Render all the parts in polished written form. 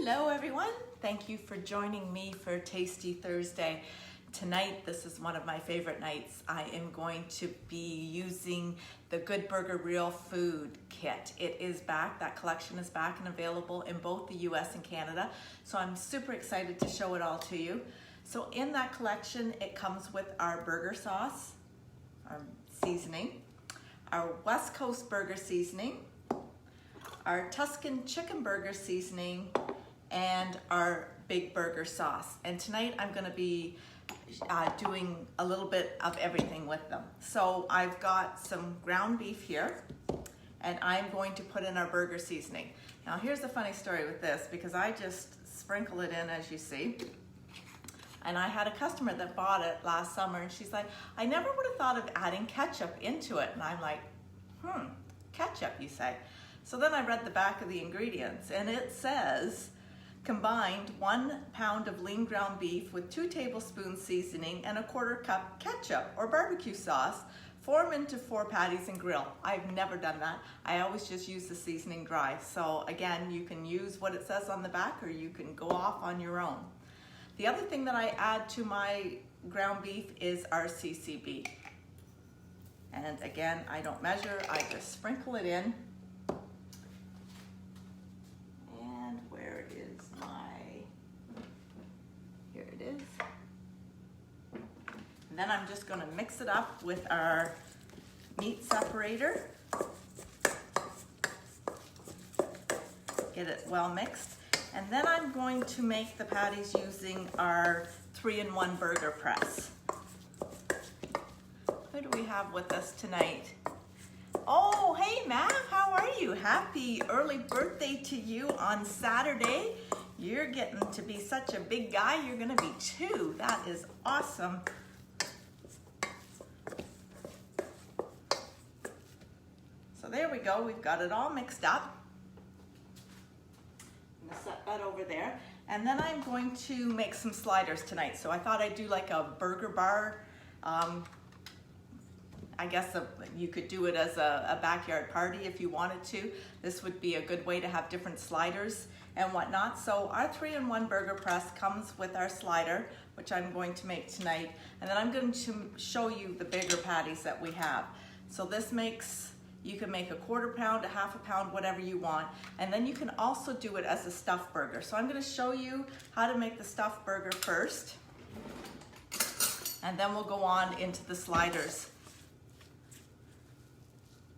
Hello everyone, thank you for joining me for Tasty Thursday. Tonight, this is one of my favorite nights. I am going to be using the Good Burger Real Food Kit. It is back, that collection is back and available in both the US and Canada. So I'm super excited to show it all to you. So in that collection, it comes with our burger sauce, our seasoning, our West Coast burger seasoning, our Tuscan chicken burger seasoning, and our big burger sauce. And tonight I'm gonna be doing a little bit of everything with them. So I've got some ground beef here, and I'm going to put in our burger seasoning. Now here's the funny story with this, because I just sprinkle it in, as you see. And I had a customer that bought it last summer, and she's like, I never would have thought of adding ketchup into it. And I'm like, ketchup, you say? So then I read the back of the ingredients, and it says, combined 1 pound of lean ground beef with 2 tablespoons seasoning and a 1/4 cup ketchup or barbecue sauce. Form into 4 patties and grill. I've never done that. I always just use the seasoning dry. So again, you can use what it says on the back, or you can go off on your own. The other thing that I add to my ground beef is our CCB. And again, I don't measure, I just sprinkle it in. And where is here it is. And then I'm just gonna mix it up with our meat separator. Get it well mixed. And then I'm going to make the patties using our 3-in-1 burger press. Who do we have with us tonight? Oh, hey Mav, how are you? Happy early birthday to you on Saturday. You're getting to be such a big guy. You're gonna be 2. That is awesome. So there we go, we've got it all mixed up. Set that over there, and then I'm going to make some sliders tonight. So I thought I'd do like a burger bar. I guess you could do it as a backyard party if you wanted to. This would be a good way to have different sliders and whatnot. So our 3-in-1 burger press comes with our slider, which I'm going to make tonight, and then I'm going to show you the bigger patties that we have. So this makes, you can make a 1/4 pound, a 1/2 pound, whatever you want. And then you can also do it as a stuffed burger. So I'm gonna show you how to make the stuffed burger first. And then we'll go on into the sliders.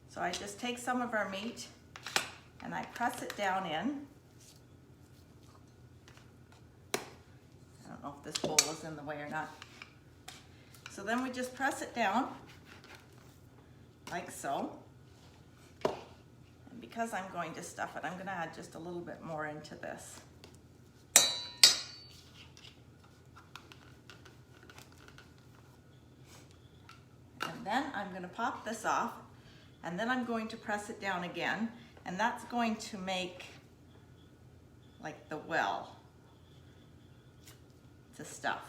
So I just take some of our meat and I press it down in. I don't know if this bowl is in the way or not. So then we just press it down like so. Because I'm going to stuff it, I'm going to add just a little bit more into this. And then I'm going to pop this off, and then I'm going to press it down again, and that's going to make like the well to stuff.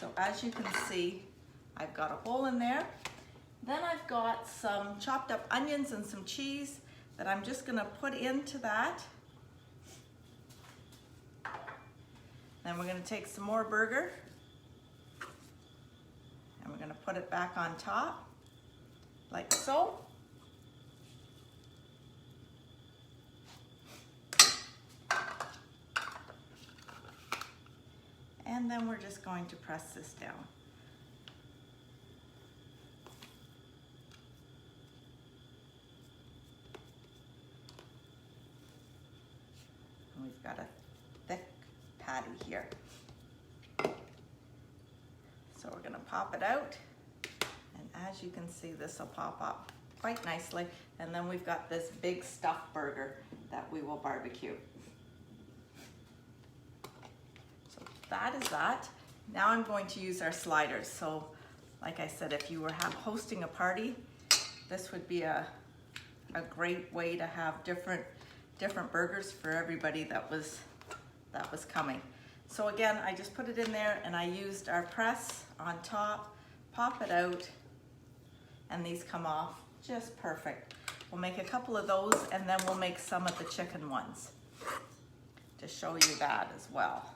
So as you can see, I've got a hole in there. Then I've got some chopped up onions and some cheese that I'm just gonna put into that. Then we're gonna take some more burger and we're gonna put it back on top, like so. And then we're just going to press this down. We've got a thick patty here. So we're gonna pop it out, and as you can see, this will pop up quite nicely. And then we've got this big stuffed burger that we will barbecue. So that is that. Now I'm going to use our sliders. So like I said, if you were hosting a party, this would be a great way to have different burgers for everybody that was coming. So again, I just put it in there, and I used our press on top, pop it out, and these come off just perfect. We'll make a couple of those, and then we'll make some of the chicken ones. to show you that as well.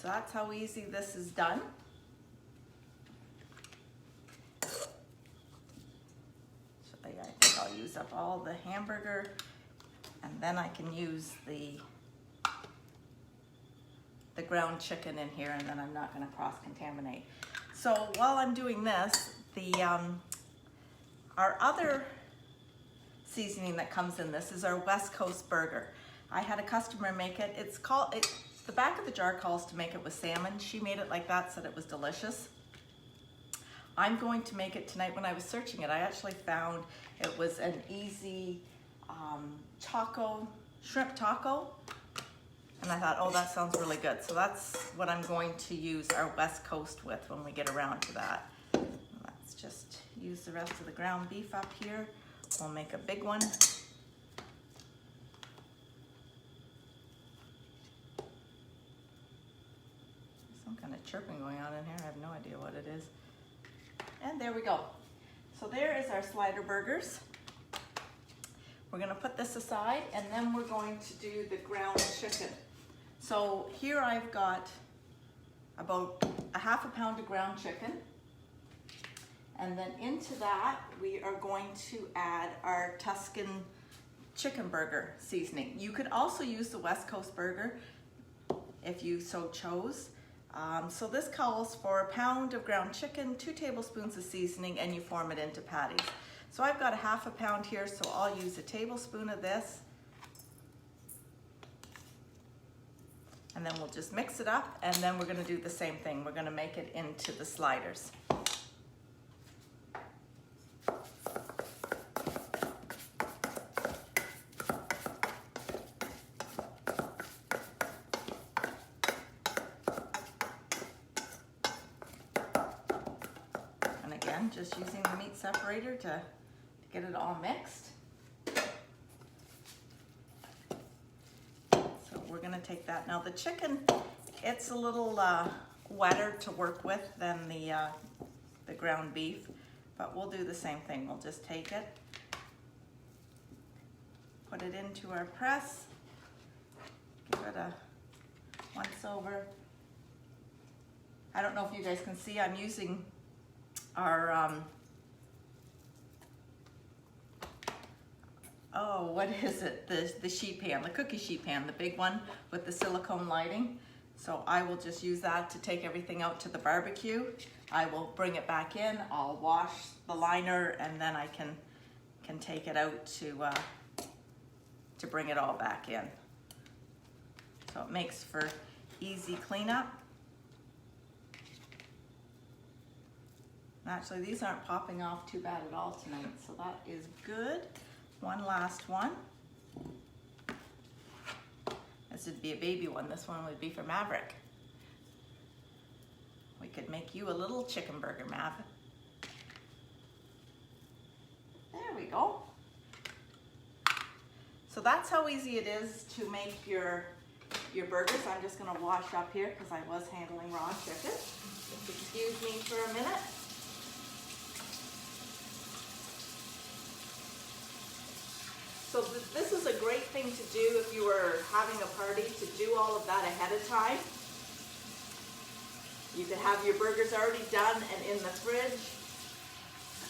So that's how easy this is done. So I think I'll use up all the hamburger, and then I can use the ground chicken in here, and then I'm not going to cross-contaminate. So while I'm doing this, our other seasoning that comes in this is our West Coast burger. I had a customer make it. The back of the jar calls to make it with salmon. She made it like that, said it was delicious. I'm going to make it tonight. When I was searching it, I actually found it was an easy shrimp taco. And I thought, oh, that sounds really good. So that's what I'm going to use our West Coast with when we get around to that. Let's just use the rest of the ground beef up here. We'll make a big one. Some kind of chirping going on in here. I have no idea what it is. And there we go. So there is our slider burgers. We're gonna put this aside, and then we're going to do the ground chicken. So here I've got about a half a pound of ground chicken. And then into that, we are going to add our Tuscan chicken burger seasoning. You could also use the West Coast burger if you so chose. So this calls for a pound of ground chicken, 2 tablespoons of seasoning, and you form it into patties. So I've got a half a pound here, so I'll use a tablespoon of this. And then we'll just mix it up, and then we're gonna do the same thing. We're gonna make it into the sliders. And again, just using the meat separator to get it all mixed. We're gonna take that. Now the chicken, it's a little wetter to work with than the ground beef, but we'll do the same thing. We'll just take it, put it into our press, give it a once over. I don't know if you guys can see, I'm using our oh, what is it? The sheet pan, the cookie sheet pan, the big one with the silicone lighting. So I will just use that to take everything out to the barbecue. I will bring it back in, I'll wash the liner, and then I can take it out to bring it all back in. So it makes for easy cleanup. Actually, these aren't popping off too bad at all tonight, so that is good. One last one. This would be a baby one. This one would be for Maverick. We could make you a little chicken burger, Mav. There we go. So that's how easy it is to make your burgers. I'm just gonna wash up here because I was handling raw chicken. Just excuse me for a minute. So this is a great thing to do if you were having a party, to do all of that ahead of time. You could have your burgers already done and in the fridge.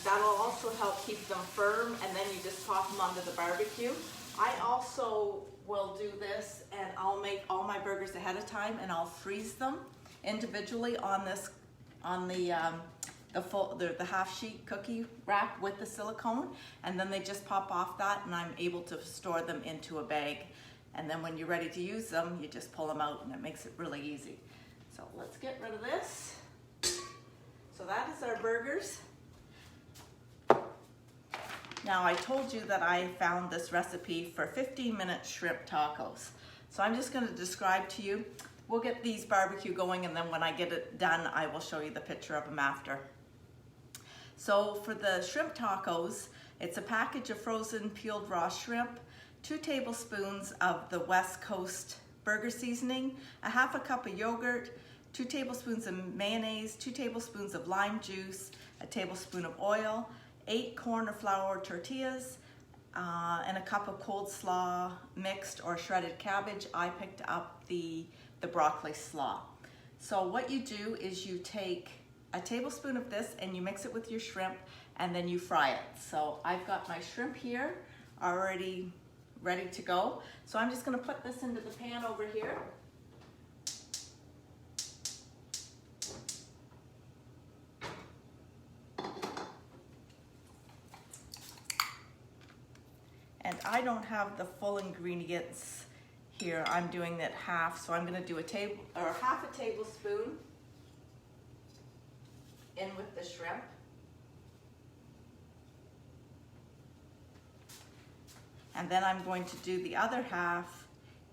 That'll also help keep them firm, and then you just pop them onto the barbecue. I also will do this, and I'll make all my burgers ahead of time, and I'll freeze them individually on the half sheet cookie wrap with the silicone, and then they just pop off that, and I'm able to store them into a bag. And then when you're ready to use them, you just pull them out, and it makes it really easy. So let's get rid of this. So that is our burgers. Now I told you that I found this recipe for 15-minute shrimp tacos. So I'm just going to describe to you. We'll get these barbecue going, and then when I get it done, I will show you the picture of them after. So for the shrimp tacos, it's a package of frozen peeled raw shrimp, 2 tablespoons of the West Coast burger seasoning, a half a cup of yogurt, 2 tablespoons of mayonnaise, 2 tablespoons of lime juice, a tablespoon of oil, 8 corn or flour tortillas, and a cup of cold slaw mixed or shredded cabbage. I picked up the broccoli slaw. So what you do is you take a tablespoon of this and you mix it with your shrimp, and then you fry it. So I've got my shrimp here already ready to go. So I'm just gonna put this into the pan over here. And I don't have the full ingredients here. I'm doing it half, so I'm gonna do half a tablespoon in with the shrimp. And then I'm going to do the other half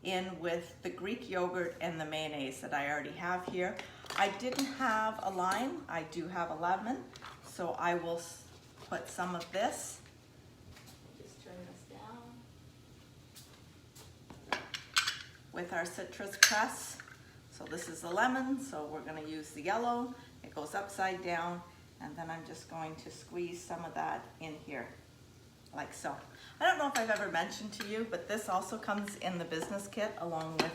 in with the Greek yogurt and the mayonnaise that I already have here. I didn't have a lime, I do have a lemon, so I will put some of this. Just turn this down. With our citrus press. So this is the lemon, so we're gonna use the yellow. It goes upside down, and then I'm just going to squeeze some of that in here, like so. I don't know if I've ever mentioned to you, but this also comes in the business kit along with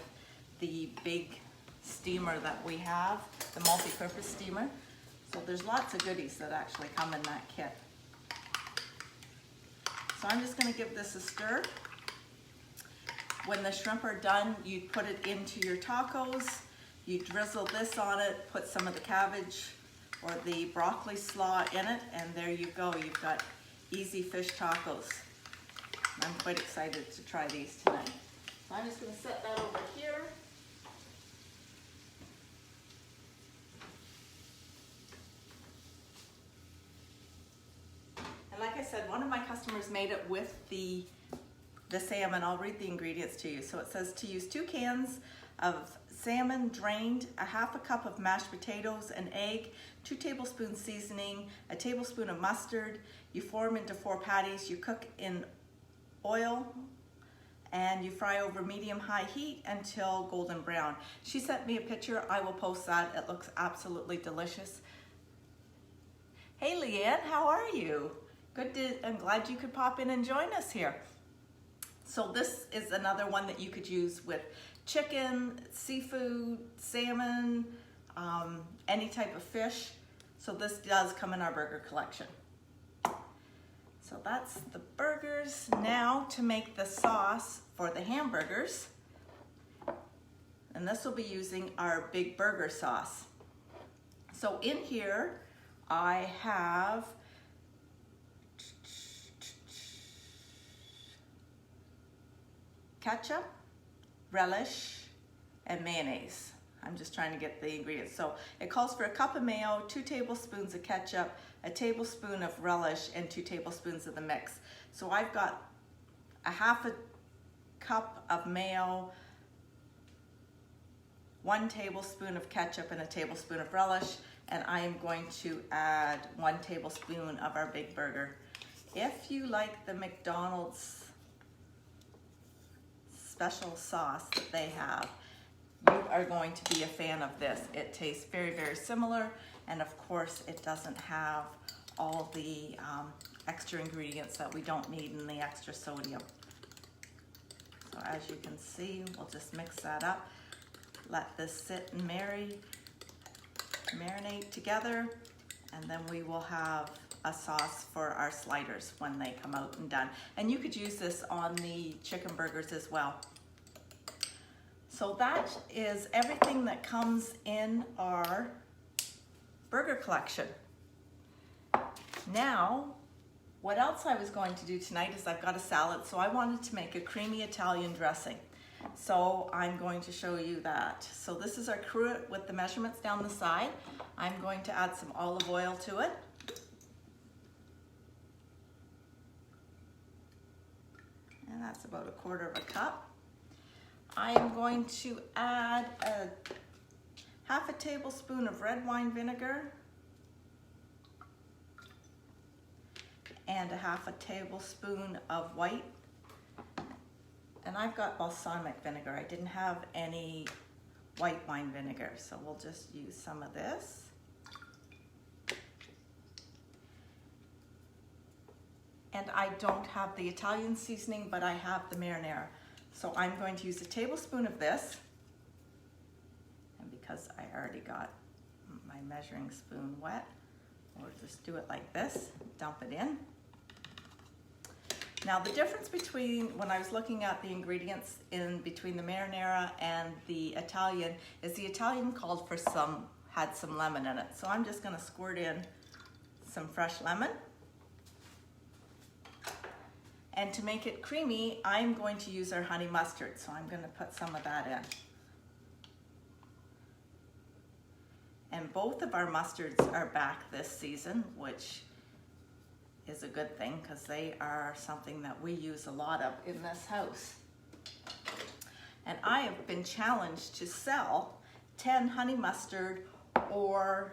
the big steamer that we have, the multi-purpose steamer. So there's lots of goodies that actually come in that kit. So I'm just gonna give this a stir. When the shrimp are done, you put it into your tacos, you drizzle this on it, put some of the cabbage or the broccoli slaw in it, and there you go, you've got easy fish tacos. I'm quite excited to try these tonight. So I'm just gonna set that over here. And like I said, one of my customers made it with the salmon. I'll read the ingredients to you. So it says to use 2 cans of salmon drained, a half a cup of mashed potatoes, an egg, 2 tablespoons seasoning, a tablespoon of mustard. You form into 4 patties. You cook in oil and you fry over medium-high heat until golden brown. She sent me a picture. I will post that. It looks absolutely delicious. Hey Leanne, how are you? I'm glad you could pop in and join us here. So this is another one that you could use with chicken, seafood, salmon, any type of fish. So this does come in our burger collection. So that's the burgers. Now to make the sauce for the hamburgers. And this will be using our big burger sauce. So in here I have ketchup, relish, and mayonnaise. I'm just trying to get the ingredients. So it calls for a cup of mayo, 2 tablespoons of ketchup, a tablespoon of relish, and 2 tablespoons of the mix. So I've got a half a cup of mayo, 1 tablespoon of ketchup, and a tablespoon of relish, and I am going to add 1 tablespoon of our big burger. If you like the McDonald's special sauce that they have, you are going to be a fan of this. It tastes very, very similar, and of course it doesn't have all the extra ingredients that we don't need and the extra sodium. So as you can see, we'll just mix that up. Let this sit and marinate together, and then we will have a sauce for our sliders when they come out and done. And you could use this on the chicken burgers as well. So that is everything that comes in our burger collection. Now, what else I was going to do tonight is I've got a salad, so I wanted to make a creamy Italian dressing. So I'm going to show you that. So this is our cruet with the measurements down the side. I'm going to add some olive oil to it. And that's about 1/4 cup. I am going to add half a tablespoon of red wine vinegar and a half a tablespoon of white. And I've got balsamic vinegar. I didn't have any white wine vinegar, so we'll just use some of this. and I don't have the Italian seasoning, but I have the marinara. So I'm going to use a tablespoon of this, and because I already got my measuring spoon wet, we'll just do it like this, dump it in. Now the difference between, when I was looking at the ingredients in between the marinara and the Italian, is the Italian called for had some lemon in it. So I'm just gonna squirt in some fresh lemon. And to make it creamy, I'm going to use our honey mustard. So I'm gonna put some of that in. And both of our mustards are back this season, which is a good thing because they are something that we use a lot of in this house. And I have been challenged to sell 10 honey mustard or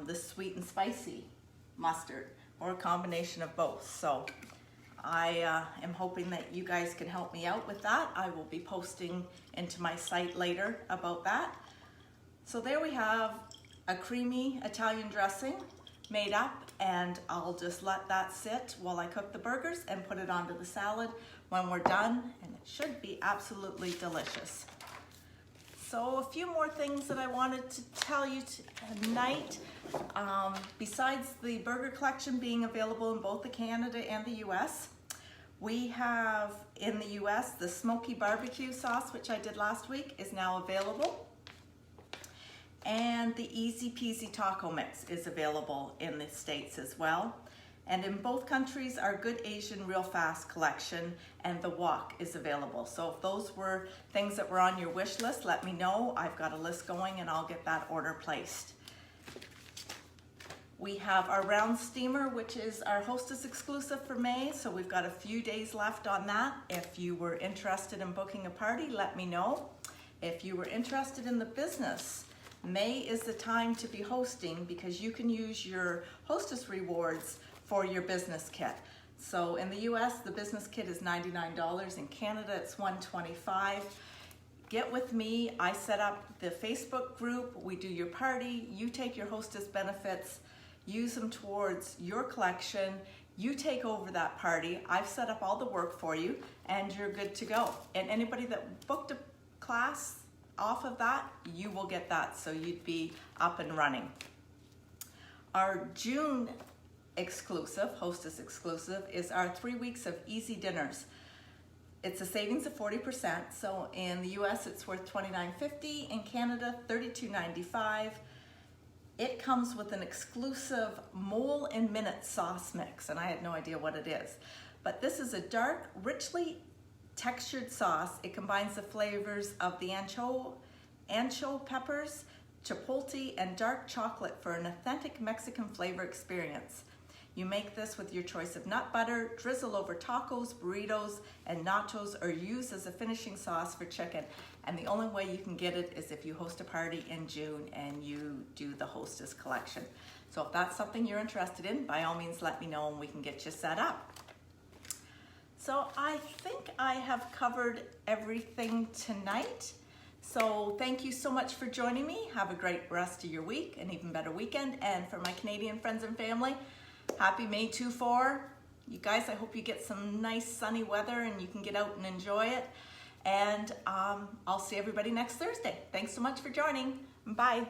the sweet and spicy mustard, or a combination of both. So I am hoping that you guys can help me out with that. I will be posting into my site later about that. So there we have a creamy Italian dressing made up, and I'll just let that sit while I cook the burgers and put it onto the salad when we're done, and it should be absolutely delicious. So a few more things that I wanted to tell you tonight. Besides the burger collection being available in both the Canada and the US, we have in the US the smoky barbecue sauce, which I did last week, is now available. And the Easy Peasy Taco Mix is available in the States as well. And in both countries, our Good Asian Real Fast collection and the wok is available. So if those were things that were on your wish list, let me know. I've got a list going and I'll get that order placed. We have our round steamer, which is our Hostess exclusive for May. So we've got a few days left on that. If you were interested in booking a party, let me know. If you were interested in the business, May is the time to be hosting because you can use your Hostess rewards for your business kit. So in the US, the business kit is $99. In Canada, it's $125. Get with me. I set up the Facebook group. We do your party. You take your Hostess benefits, use them towards your collection. You take over that party. I've set up all the work for you, and you're good to go. And anybody that booked a class off of that, you will get that, so you'd be up and running. Our June exclusive, Hostess exclusive, is our 3 weeks of easy dinners. It's a savings of 40%, so in the US it's worth $29.50, in Canada $32.95. It comes with an exclusive mole and minute sauce mix, and I had no idea what it is. But this is a dark, richly textured sauce. It combines the flavors of the ancho peppers, chipotle, and dark chocolate for an authentic Mexican flavor experience. You make this with your choice of nut butter, drizzle over tacos, burritos, and nachos, or use as a finishing sauce for chicken. And the only way you can get it is if you host a party in June and you do the Hostess collection. So if that's something you're interested in, by all means let me know and we can get you set up. So I think I have covered everything tonight. So thank you so much for joining me. Have a great rest of your week, an even better weekend. And for my Canadian friends and family, happy May 2-4. You guys, I hope you get some nice sunny weather and you can get out and enjoy it. And I'll see everybody next Thursday. Thanks so much for joining. Bye.